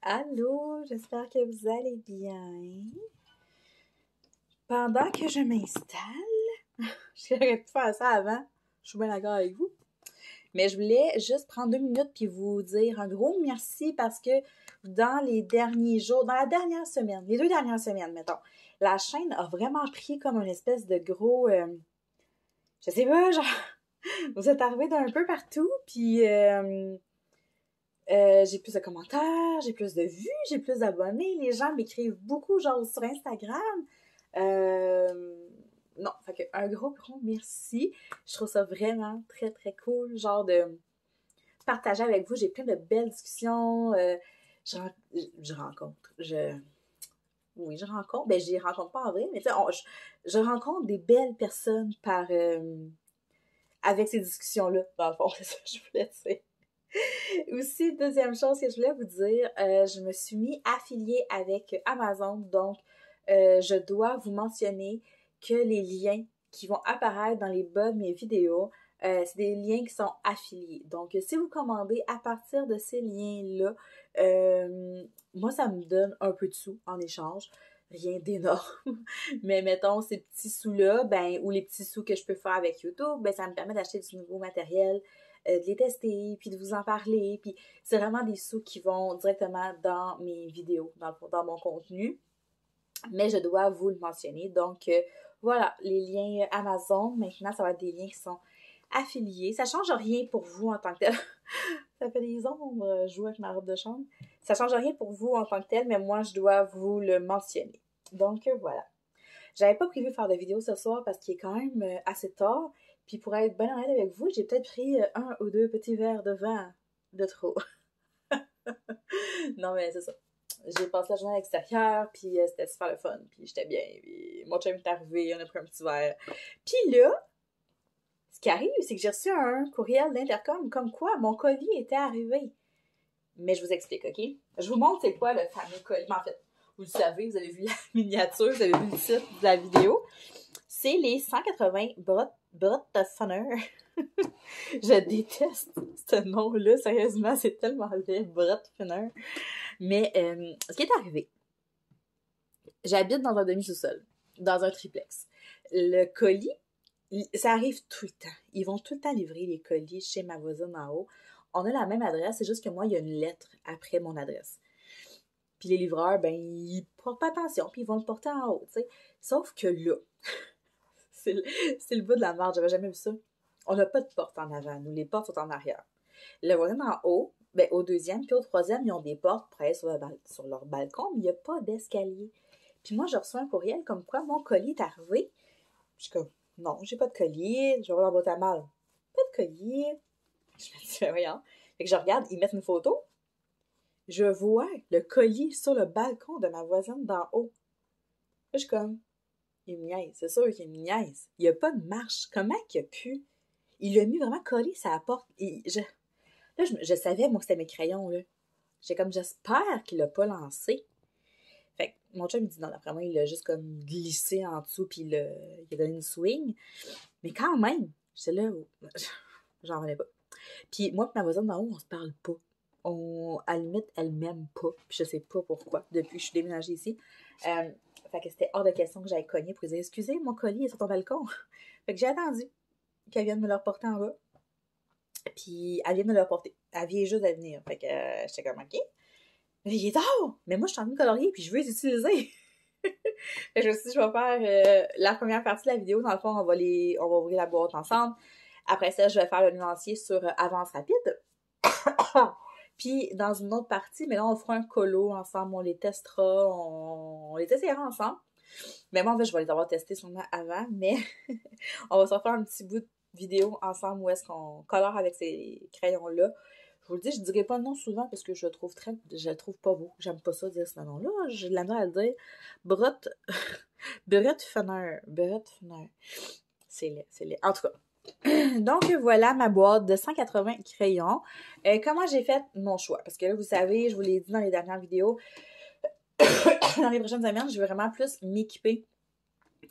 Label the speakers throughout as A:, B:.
A: Allô, j'espère que vous allez bien. Pendant que je m'installe, j'aurais pu faire ça avant, je suis bien d'accord avec vous, mais je voulais juste prendre 2 minutes puis vous dire un gros merci parce que dans les derniers jours, dans la dernière semaine, les 2 dernières semaines, mettons, la chaîne a vraiment pris comme une espèce de gros, je sais pas, genre, vous êtes arrivés d'un peu partout, puis j'ai plus de commentaires, j'ai plus de vues, j'ai plus d'abonnés. Les gens m'écrivent beaucoup, genre sur Instagram. Non, fait que un gros merci. Je trouve ça vraiment très, très cool, genre de partager avec vous. J'ai plein de belles discussions. Je, je rencontre. Oui, je rencontre. Ben, je les rencontre pas en vrai, mais tu sais, je rencontre des belles personnes avec ces discussions-là, dans le fond. C'est ça que je voulais dire. Aussi, deuxième chose que je voulais vous dire, je me suis mis affiliée avec Amazon, donc je dois vous mentionner que les liens qui vont apparaître dans les bas de mes vidéos, c'est des liens qui sont affiliés. Donc, si vous commandez à partir de ces liens-là, moi, ça me donne un peu de sous en échange. Rien d'énorme. Mais mettons, ces petits sous-là, ben, ou les petits sous que je peux faire avec YouTube, ben, ça me permet d'acheter du nouveau matériel, de les tester, puis de vous en parler. Puis c'est vraiment des sous qui vont directement dans mes vidéos, dans mon contenu. Mais je dois vous le mentionner. Donc, voilà, les liens Amazon, maintenant, ça va être des liens qui sont affiliés. Ça change rien pour vous en tant que tel. Ça fait des ombres, je joue avec ma robe de chambre. Ça change rien pour vous en tant que tel, mais moi, je dois vous le mentionner. Donc, voilà. J'avais pas prévu faire de vidéo ce soir parce qu'il est quand même assez tard. Puis pour être bien honnête avec vous, j'ai peut-être pris 1 ou 2 petits verres de vin de trop. Non, mais c'est ça. J'ai passé la journée à l'extérieur, puis c'était super le fun, puis j'étais bien. Puis mon chum est arrivé, on a pris un petit verre. Puis là, ce qui arrive, c'est que j'ai reçu un courriel d'Intercom comme quoi mon colis était arrivé. Mais je vous explique, OK? Je vous montre c'est quoi le fameux colis. Mais en fait, vous le savez, vous avez vu la miniature, vous avez vu le titre de la vidéo. C'est les 180 Brottefunner. Je déteste ce nom-là, sérieusement, c'est tellement laid, Brottefunner. Mais ce qui est arrivé, j'habite dans un demi-sous-sol, dans un triplex. Le colis, ça arrive tout le temps. Ils vont tout le temps livrer les colis chez ma voisine en haut. On a la même adresse, c'est juste que moi, il y a une lettre après mon adresse. Puis les livreurs, ben, ils portent pas attention, puis ils vont le porter en haut, tu sais. Sauf que là, c'est le bout de la marge, j'avais jamais vu ça. On n'a pas de porte en avant, nous, les portes sont en arrière. Le voisin en haut, ben, au deuxième, puis au troisième, ils ont des portes pour aller sur leur balcon, mais il n'y a pas d'escalier. Puis moi, je reçois un courriel comme quoi mon colis est arrivé. Je suis comme, non, j'ai pas de colis, je vais voir dans boîte à mal. Pas de colis. Je me dis, voyons. Fait que je regarde, ils mettent une photo. Je vois le colis sur le balcon de ma voisine d'en haut. Là, je suis comme, il me niaise, c'est sûr qu'il me niaise. Il n'y a pas de marche. Comment qu'il a pu? Il l'a mis vraiment collé sur la porte. Là, je savais, moi, que c'était mes crayons, là. J'ai comme, j'espère qu'il l'a pas lancé. Fait que mon chum me dit non, d'après moi, il l'a juste comme glissé en dessous, puis il a donné une swing. Mais quand même, j'étais là, j'en revenais pas. Puis moi et ma voisine d'en haut, on se parle pas. À la limite, elle m'aime pas. Puis je sais pas pourquoi, depuis que je suis déménagée ici. Fait que c'était hors de question que j'aille cogner pour lui dire excusez, mon colis est sur ton balcon. Fait que j'ai attendu qu'elle vienne me le reporter en bas. Puis elle vient me le reporter. Elle vient juste de venir. Fait que j'étais comme ok. Mais il est tard! Mais moi, je suis en train de colorier puis je veux les utiliser. Fait que je me suis dit, je vais faire la première partie de la vidéo. Dans le fond, on va ouvrir la boîte ensemble. Après ça, je vais faire le nuancier sur avance rapide. Puis, dans une autre partie, mais là, on fera un colo ensemble. On les testera. On les essayera ensemble. Mais moi, en fait, je vais les avoir testés sûrement avant. Mais on va se faire un petit bout de vidéo ensemble où est-ce qu'on colore avec ces crayons-là. Je vous le dis, je ne dirai pas le nom souvent parce que je le trouve pas beau. J'aime pas ça dire ce nom-là. J'ai de la misère à le dire. Brottefunner. C'est laid. En tout cas. Donc, voilà ma boîte de 180 crayons. Comment j'ai fait mon choix? Parce que là, vous savez, je vous l'ai dit dans les dernières vidéos, dans les prochaines semaines, je vais vraiment plus m'équiper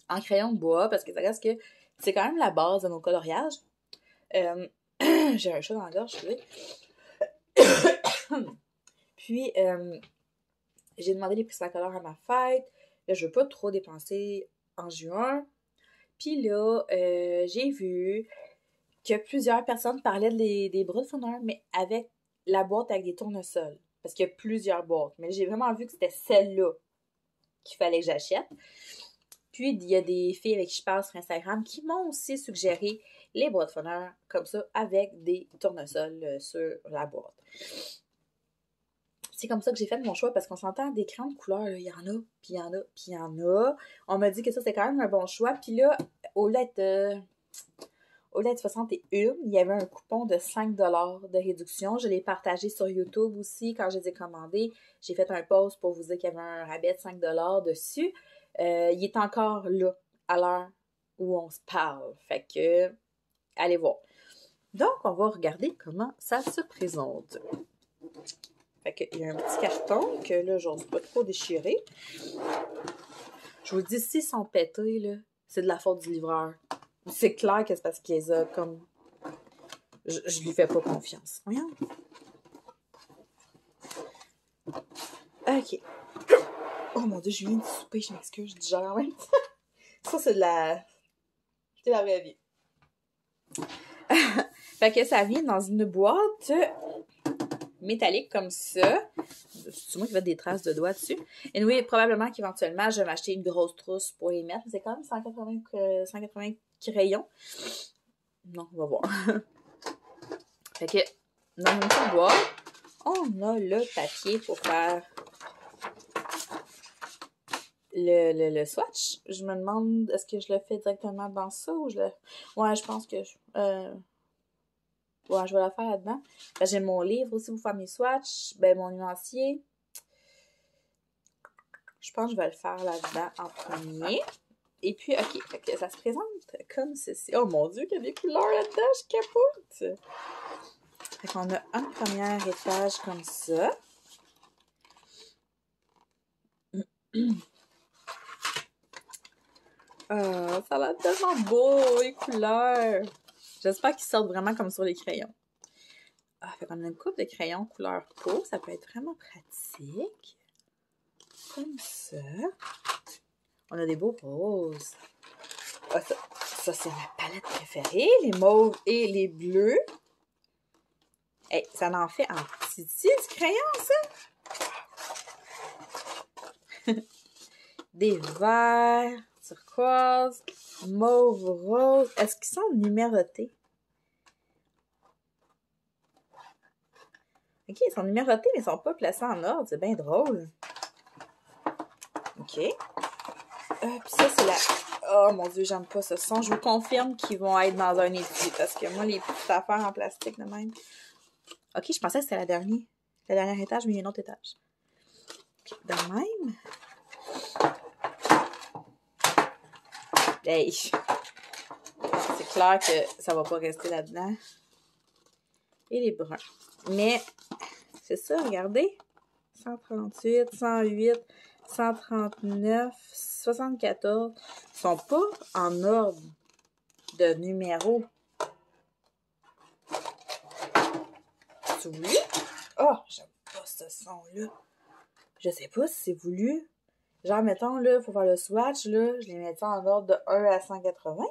A: en crayon de bois parce que ça reste que c'est quand même la base de nos coloriages. J'ai un chat dans la gorge, je sais. Puis, J'ai demandé les Prismacolor à ma fête. Là, je veux pas trop dépenser en juin. Puis là, j'ai vu que plusieurs personnes parlaient des bras de fondeur, mais avec la boîte avec des tournesols. Parce qu'il y a plusieurs boîtes. Mais j'ai vraiment vu que c'était celle-là qu'il fallait que j'achète. Puis, il y a des filles avec qui je parle sur Instagram qui m'ont aussi suggéré les boîtes de fondeur comme ça, avec des tournesols sur la boîte. C'est comme ça que j'ai fait mon choix, parce qu'on s'entend des crayons de couleur, il y en a, puis il y en a, puis il y en a. On m'a dit que ça, c'est quand même un bon choix. Puis là, au lieu de 61, il y avait un coupon de 5 $ de réduction. Je l'ai partagé sur YouTube aussi quand je les ai commandés. J'ai fait un post pour vous dire qu'il y avait un rabais de 5 $ dessus. Il est encore là, à l'heure où on se parle. Fait que, allez voir. Donc, on va regarder comment ça se présente. Fait qu'il y a un petit carton que là, j'ose pas trop déchirer. Je vous dis, s'ils sont pétés, là, c'est de la faute du livreur. C'est clair que c'est parce qu'ils les a comme... Je lui fais pas confiance. Voyons. OK. Oh mon Dieu, je viens de souper, je m'excuse, je digère en même temps. Ça, c'est de la... C'est la vraie vie. Fait que ça vient dans une boîte métallique comme ça. C'est moi qui vais des traces de doigts dessus. Et oui, probablement qu'éventuellement, je vais m'acheter une grosse trousse pour les mettre. C'est quand même 180 crayons. Non, on va voir. Fait que, dans une petite boîte, on a le papier pour faire le swatch. Je me demande, est-ce que je le fais directement dans ça ou je le... Ouais, je pense que... Ouais, je vais la faire là-dedans. J'ai mon livre aussi pour faire mes swatchs. Ben, mon nuancier. Je pense que je vais le faire là-dedans en premier. Et puis, OK, fait que ça se présente comme ceci. Oh mon Dieu, qu'il y a des couleurs là-dedans, je capote! Fait qu'on a un premier étage comme ça. Ça a l'air tellement beau, les couleurs! J'espère qu'ils sortent vraiment comme sur les crayons. Fait qu'on a une coupe de crayons couleur peau. Ça peut être vraiment pratique. Comme ça. On a des beaux roses. Ça c'est ma palette préférée. Les mauves et les bleus. Hey, ça en fait en petit du crayon, ça? Des verts, turquoise, mauve, rose. Est-ce qu'ils sont numérotés? OK, ils sont numérotés, mais ils sont pas placés en ordre. C'est bien drôle. OK. Puis ça, c'est la... Oh mon Dieu, j'aime pas ce son. Je vous confirme qu'ils vont être dans un étui. Parce que moi, les petites affaires en plastique de même... OK, je pensais que c'était la dernière. Le dernier étage, mais il y a un autre étage. OK, de même. Hey! C'est clair que ça va pas rester là-dedans. Et les bruns. Mais, c'est ça, regardez. 138, 108, 139, 74. Ils sont pas en ordre de numéro. C'est voulu? Oh, j'aime pas ce son-là. Je sais pas si c'est voulu. Genre, mettons, là, faut faire le swatch, là, je les mettais en ordre de 1 à 180.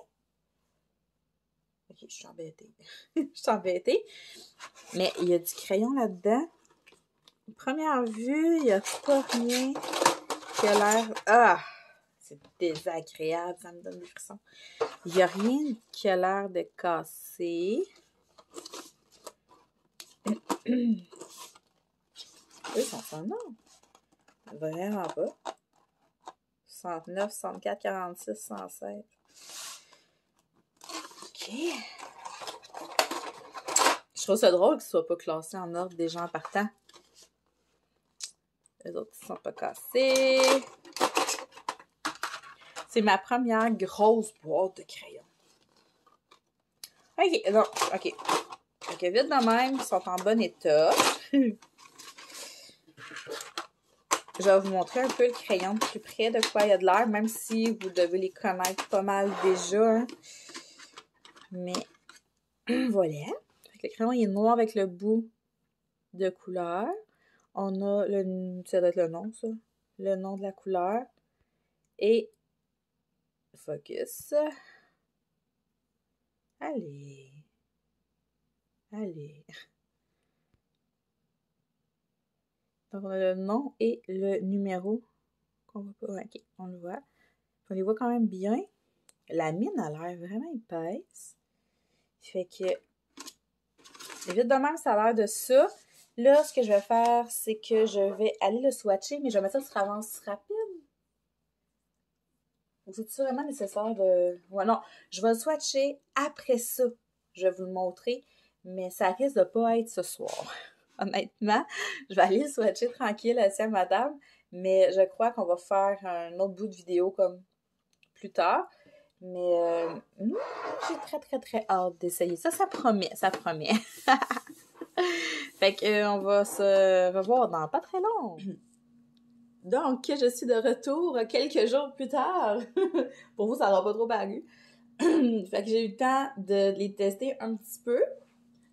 A: Ok, je suis embêtée. Je suis embêtée. Mais il y a du crayon là-dedans. Première vue, il n'y a pas rien qui a l'air... Ah! C'est désagréable, ça me donne des frissons. Il n'y a rien qui a l'air de casser. Eux, ils sont en ordre. Vraiment pas. 69, 64, 46, 107. OK. Je trouve ça drôle qu'ils ne soient pas classés en ordre des gens partant. Les autres, ils ne sont pas cassés. C'est ma première grosse boîte de crayons. OK, non, OK. OK, vite de même, ils sont en bon état. Je vais vous montrer un peu le crayon de plus près, de quoi il y a de l'air, même si vous devez les connaître pas mal déjà. Hein. Mais voilà. Le crayon il est noir avec le bout de couleur. On a ça doit être le nom, ça. Le nom de la couleur. Et focus. Allez. Allez. Donc, on a le nom et le numéro qu'on voit pas. Ok, on le voit. On les voit quand même bien. La mine a l'air vraiment épaisse. Fait que, vite de même, ça a l'air de ça. Là, ce que je vais faire, c'est que je vais aller le swatcher, mais je vais mettre ça sur avance rapide. C'est vraiment nécessaire de... Ouais, non, je vais le swatcher après ça. Je vais vous le montrer, mais ça risque de pas être ce soir. Honnêtement, je vais aller le swatcher tranquille, à madame, mais je crois qu'on va faire un autre bout de vidéo comme plus tard. Mais j'ai très, très, très hâte d'essayer ça. Ça promet, ça promet. Fait que on va se revoir dans pas très long. Donc, je suis de retour quelques jours plus tard. Pour vous, ça n'aura pas trop paru. Fait que j'ai eu le temps de les tester un petit peu.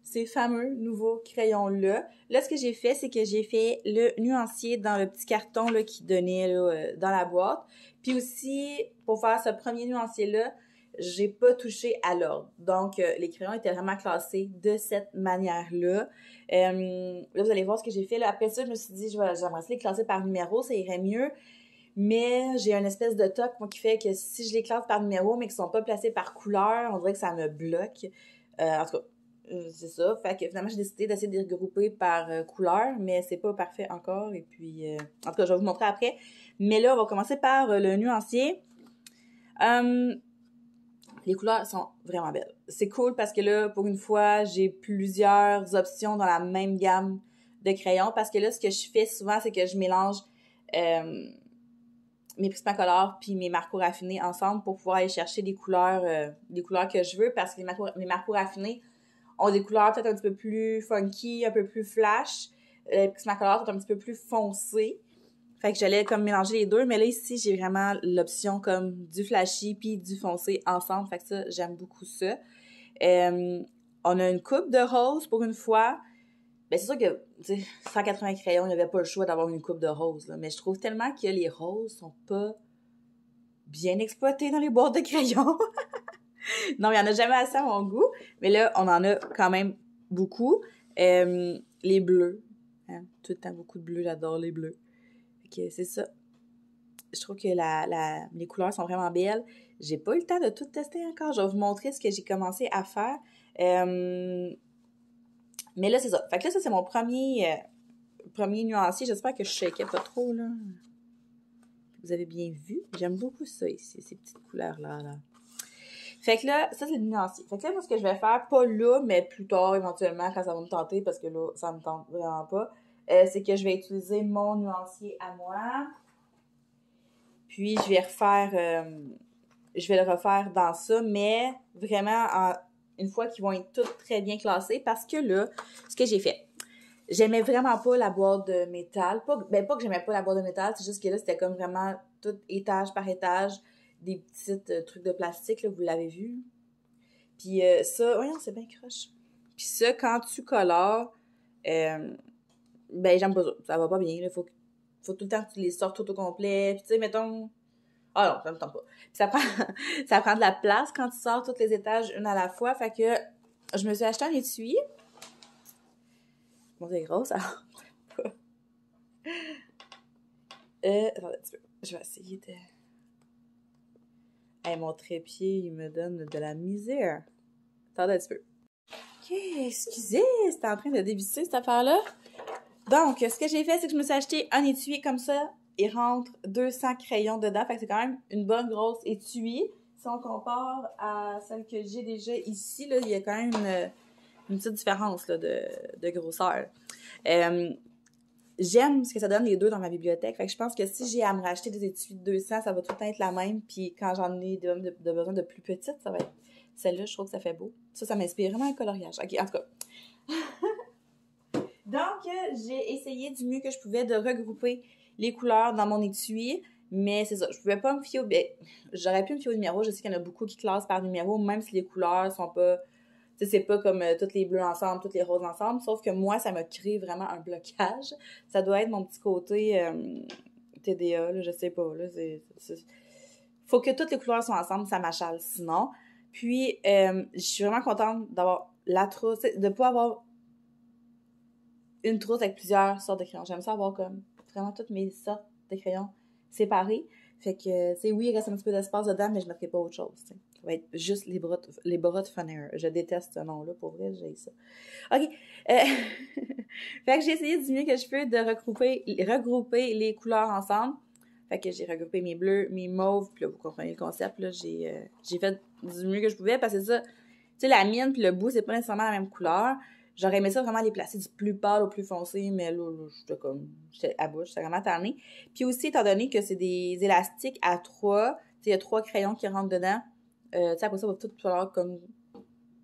A: Ces fameux nouveaux crayons-là. Là, ce que j'ai fait, c'est que j'ai fait le nuancier dans le petit carton là, qui donnait là, dans la boîte. Puis aussi, pour faire ce premier nuancier-là, j'ai pas touché à l'ordre. Donc, les crayons étaient vraiment classés de cette manière-là. Là, vous allez voir ce que j'ai fait. Là. Après ça, je me suis dit, j'aimerais les classer par numéro, ça irait mieux. Mais j'ai une espèce de toc, moi, qui fait que si je les classe par numéro, mais qu'ils sont pas placés par couleur, on dirait que ça me bloque. En tout cas, c'est ça. Fait que finalement, j'ai décidé d'essayer de les regrouper par couleur, mais c'est pas parfait encore. Et puis, en tout cas, je vais vous montrer après. Mais là, on va commencer par le nuancier. Les couleurs sont vraiment belles. C'est cool parce que là, pour une fois, j'ai plusieurs options dans la même gamme de crayons. Parce que là, ce que je fais souvent, c'est que je mélange mes Prismacolor puis mes Marco raffinés ensemble pour pouvoir aller chercher des couleurs que je veux. Parce que mes Marco raffinés ont des couleurs peut-être un petit peu plus funky, un peu plus flash. Les Prismacolor sont un petit peu plus foncés. Fait que j'allais comme mélanger les deux, mais là ici, j'ai vraiment l'option comme du flashy puis du foncé ensemble. Fait que ça, j'aime beaucoup ça. On a une coupe de rose pour une fois. Ben c'est sûr que, tu sais, 180 crayons, il n'y avait pas le choix d'avoir une coupe de rose, là. Mais je trouve tellement que les roses sont pas bien exploitées dans les boîtes de crayons. Non, il n'y en a jamais assez à mon goût. Mais là, on en a quand même beaucoup. Les bleus. Hein, tout le temps beaucoup de bleus, j'adore les bleus. Fait que c'est ça. Je trouve que les couleurs sont vraiment belles. J'ai pas eu le temps de tout tester encore. Je vais vous montrer ce que j'ai commencé à faire. Mais là, c'est ça. Fait que là, ça, c'est mon premier nuancier. J'espère que je shakais pas trop, là. Vous avez bien vu. J'aime beaucoup ça ici, ces petites couleurs-là. Là. Fait que là, ça, c'est le nuancier. Fait que là, moi, ce que je vais faire, pas là, mais plus tard, éventuellement, quand ça va me tenter, parce que là, ça me tente vraiment pas, c'est que je vais utiliser mon nuancier à moi. Puis, je vais le refaire dans ça, mais vraiment, une fois qu'ils vont être tous très bien classés, parce que là, ce que j'ai fait, j'aimais vraiment pas la boîte de métal. Pas que j'aimais pas la boîte de métal, c'est juste que là, c'était comme vraiment tout étage par étage, des petits trucs de plastique, là, vous l'avez vu. Puis ça, voyons, c'est bien croche. Puis ça, quand tu colores, ben j'aime pas ça. Ça va pas bien, il faut tout le temps que tu les sortes tout au complet. Puis tu sais, mettons... Ah non, ça me tente pas. Puis ça prend, ça prend de la place quand tu sors tous les étages une à la fois. Fait que je me suis acheté un étui. Bon, c'est gros, ça. Attendez un petit peu. Je vais essayer de... Hey, mon trépied, il me donne de la misère. Attendez un petit peu. Ok, excusez, c'était en train de dévisser cette affaire-là. Donc, ce que j'ai fait, c'est que je me suis acheté un étui comme ça. Il rentre 200 crayons dedans. Fait que c'est quand même une bonne grosse étui. Si on compare à celle que j'ai déjà ici, là, il y a quand même une petite différence là, de grosseur. J'aime ce que ça donne les deux dans ma bibliothèque. Fait que je pense que si j'ai à me racheter des étuis de 200, ça va tout le temps être la même. Puis quand j'en ai de besoin de plus petites, ça va être celle-là. Je trouve que ça fait beau. Ça m'inspire vraiment le coloriage. OK, en tout cas. Donc, j'ai essayé du mieux que je pouvais de regrouper les couleurs dans mon étui. Mais c'est ça, je pouvais pas me fier j'aurais pu me fier au numéro. Je sais qu'il y en a beaucoup qui classent par numéro, même si les couleurs sont pas Tu sais, c'est pas comme toutes les bleus ensemble, toutes les roses ensemble, sauf que moi, ça m'a créé vraiment un blocage. Ça doit être mon petit côté TDA, là, je sais pas, là, faut que toutes les couleurs soient ensemble, ça m'achale sinon. Puis, je suis vraiment contente d'avoir la trousse, de pas avoir une trousse avec plusieurs sortes de crayons. J'aime ça avoir comme vraiment toutes mes sortes de crayons séparées. Fait que, tu sais, oui, il reste un petit peu d'espace dedans, mais je mettrai pas autre chose, tu sais. Ça va être juste les bras de Funner. Je déteste ce nom-là, pour vrai, j'ai ça. OK. Fait que j'ai essayé du mieux que je peux de regrouper les couleurs ensemble. Fait que j'ai regroupé mes bleus, mes mauves, puis là, vous comprenez le concept, là, j'ai fait du mieux que je pouvais, parce que ça, tu sais, la mine puis le bout, c'est pas nécessairement la même couleur. J'aurais aimé ça vraiment les placer du plus pâle au plus foncé, mais là j'étais à bout, j'étais vraiment tannée. Puis aussi, étant donné que c'est des élastiques à 3, tu sais, il y a 3 crayons qui rentrent dedans, tu sais, après ça, il va tout falloir comme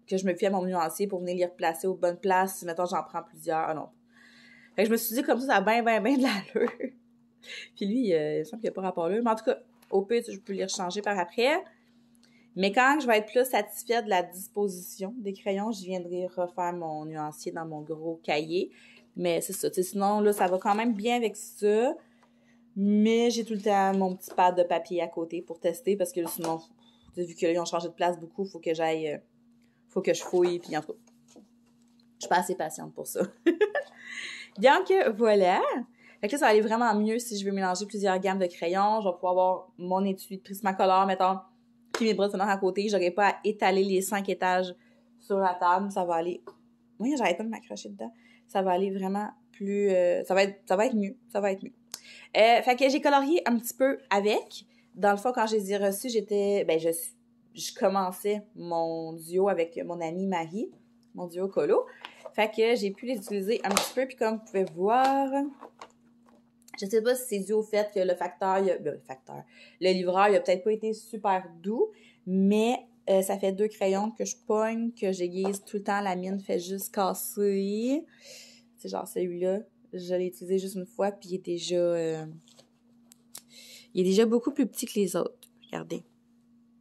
A: que je me fie à mon nuancier pour venir les replacer aux bonnes places, si, mettons, j'en prends plusieurs. Ah non. Fait que je me suis dit, comme ça a bien de l'allure. Puis lui, il me semble qu'il n'y a pas rapport là. Mais en tout cas, au pire, je peux les rechanger par après. Mais quand je vais être plus satisfaite de la disposition des crayons, je viendrai refaire mon nuancier dans mon gros cahier. Mais c'est ça. Sinon, là, ça va quand même bien avec ça. Mais j'ai tout le temps mon petit pad de papier à côté pour tester parce que là, sinon, vu qu'ils ont changé de place beaucoup, faut que je fouille. Puis en tout cas, je suis pas assez patiente pour ça. Donc, voilà. Fait que là, ça va aller vraiment mieux si je veux mélanger plusieurs gammes de crayons. Je vais pouvoir avoir mon étui de Prismacolor, mettons, puis mes bras de fenêtre à côté. J'aurai pas à étaler les 5 étages sur la table. Ça va aller... Oui, j'arrête pas de m'accrocher dedans. Ça va aller vraiment plus... ça va être mieux. Ça va être mieux. Fait que j'ai colorié un petit peu avec. Dans le fond, quand je les ai reçus, je commençais mon duo avec mon amie Marie, mon duo colo. Fait que j'ai pu les utiliser un petit peu, puis comme vous pouvez voir, je sais pas si c'est dû au fait que le livreur, il a peut-être pas été super doux, mais ça fait 2 crayons que je pogne, que j'aiguise tout le temps, la mine fait juste casser. C'est genre celui-là, je l'ai utilisé juste une fois, puis il est déjà beaucoup plus petit que les autres. Regardez.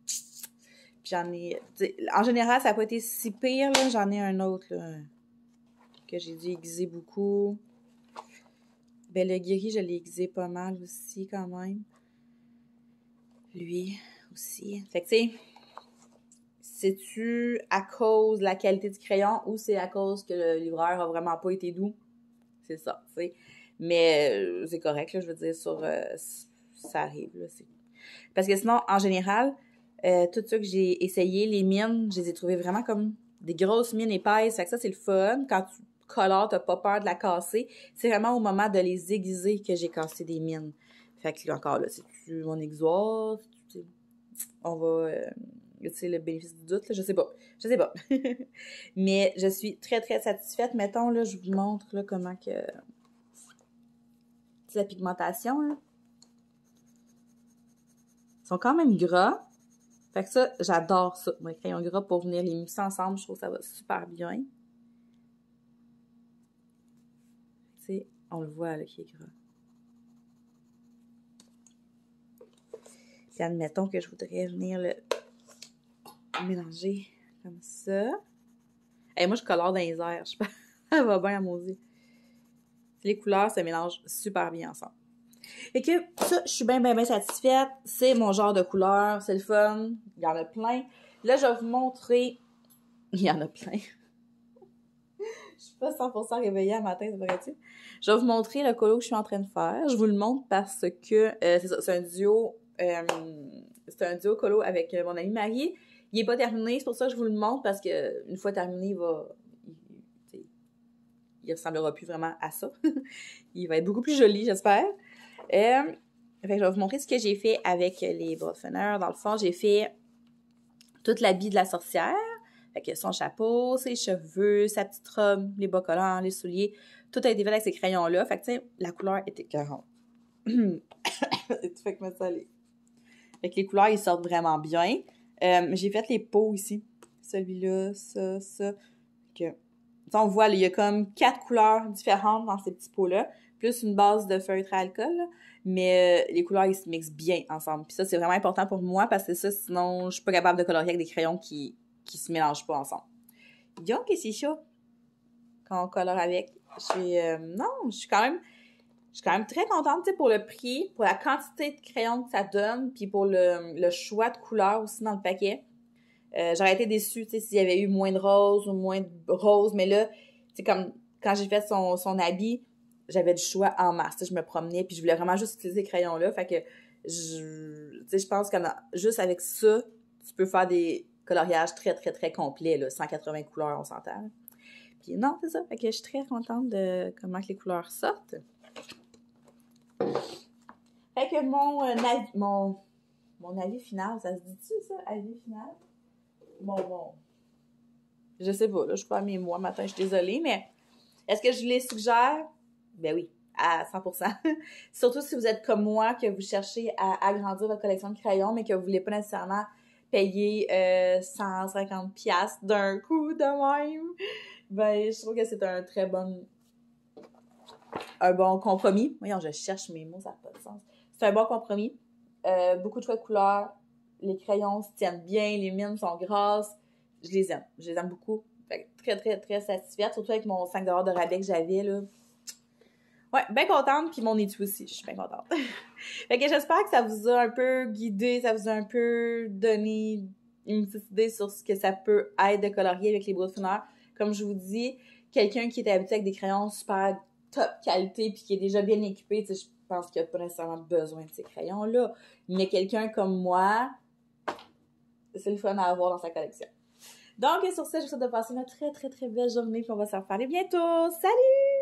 A: Puis j'en ai... En général, ça n'a pas été si pire, là. J'en ai un autre, là, que j'ai dû aiguiser beaucoup. Ben, le gris, je l'ai aiguisé pas mal aussi, quand même. Lui aussi. Fait que, tu sais, c'est-tu à cause de la qualité du crayon ou c'est à cause que le livreur a vraiment pas été doux? C'est ça, tu sais. Mais c'est correct, là, je veux dire, ça arrive, là. Parce que sinon, en général, tout ça que j'ai essayé, les mines, je les ai trouvées vraiment comme des grosses mines épaisses. Fait que ça, c'est le fun. Quand tu colores, t'as pas peur de la casser. C'est vraiment au moment de les aiguiser que j'ai cassé des mines. Fait que là, encore, là, c'est-tu mon exoire? On va... tu sais, le bénéfice du doute, là, je sais pas. Mais je suis très, très satisfaite. Mettons, là, je vous montre, là, comment que... C'est la pigmentation, là. Ils sont quand même gras. Fait que ça, j'adore ça. Mes crayons gras pour venir les mixer ensemble, je trouve que ça va super bien. Tu sais, on le voit, là, qui est gras. Puis admettons que je voudrais venir le mélanger comme ça. Et moi, je colore dans les airs. Je sais pas. Ça va bien à maudit. Les couleurs se mélangent super bien ensemble. Et que ça, je suis bien satisfaite. C'est mon genre de couleur. C'est le fun. Il y en a plein. Là, je vais vous montrer. Il y en a plein. Je suis pas 100% réveillée à matin, ça paraît-tu? Je vais vous montrer le colo que je suis en train de faire. Je vous le montre parce que c'est ça, c'est un duo. C'est un duo colo avec mon amie Marie. Il est pas terminé, c'est pour ça que je vous le montre parce que une fois terminé, il ressemblera plus vraiment à ça. Il va être beaucoup plus joli, j'espère. Fait que je vais vous montrer ce que j'ai fait avec les bras de Funner. Dans le fond, j'ai fait toute l'habit de la sorcière. Fait que son chapeau, ses cheveux, sa petite robe, les bas collants, les souliers, tout a été fait avec ces crayons-là. Fait que, tu sais, la couleur était écœurante. C'est tout fait que me saler. Fait que les couleurs, ils sortent vraiment bien. J'ai fait les peaux ici. Celui-là, ça. Que, on voit, là, il y a comme 4 couleurs différentes dans ces petits pots-là, plus une base de feutre à alcool, là. Mais les couleurs, ils se mixent bien ensemble. Puis ça, c'est vraiment important pour moi parce que ça, sinon, je suis pas capable de colorier avec des crayons qui se mélangent pas ensemble. Donc, c'est chaud quand on colore avec. Non, je suis quand même très contente, tu sais, pour le prix, pour la quantité de crayons que ça donne, puis pour le choix de couleurs aussi dans le paquet. J'aurais été déçue, tu sais, s'il y avait eu moins de rose ou moins de rose, mais là, tu sais, comme quand j'ai fait son habit, j'avais du choix en masse, tu sais, je me promenais, puis je voulais vraiment juste utiliser ces crayons-là, fait que, tu sais, je pense que juste avec ça, tu peux faire des coloriages très, très, très complets, là, 180 couleurs, on s'entend. Puis non, c'est ça, fait que je suis très contente de comment que les couleurs sortent. Fait que mon avis final, ça se dit-tu, ça, avis final? Bon. Je sais pas, là, je suis pas à mes mois matin, je suis désolée, mais est-ce que je les suggère? Ben oui, à 100%. Surtout si vous êtes comme moi, que vous cherchez à agrandir votre collection de crayons, mais que vous voulez pas nécessairement payer 150$ d'un coup de même. Ben, je trouve que c'est un bon compromis. Voyons, je cherche mes mots, ça n'a pas de sens. C'est un bon compromis. Beaucoup de choix de couleurs. Les crayons se tiennent bien, les mines sont grasses. Je les aime beaucoup. Fait que très, très, très satisfaite, surtout avec mon 5$ de rabais que j'avais, là. Ouais, bien contente, puis mon étui aussi, je suis bien contente. Fait que j'espère que ça vous a un peu guidé, ça vous a un peu donné une petite idée sur ce que ça peut être de colorier avec les brodefoneurs. Comme je vous dis, quelqu'un qui est habitué avec des crayons super top qualité puis qui est déjà bien équipé, tu sais, je pense qu'il n'a pas nécessairement besoin de ces crayons-là. Mais quelqu'un comme moi, c'est le fun à avoir dans sa collection. Donc, sur ce, je vous souhaite de passer une très, très, très belle journée puis on va se reparler bientôt. Salut!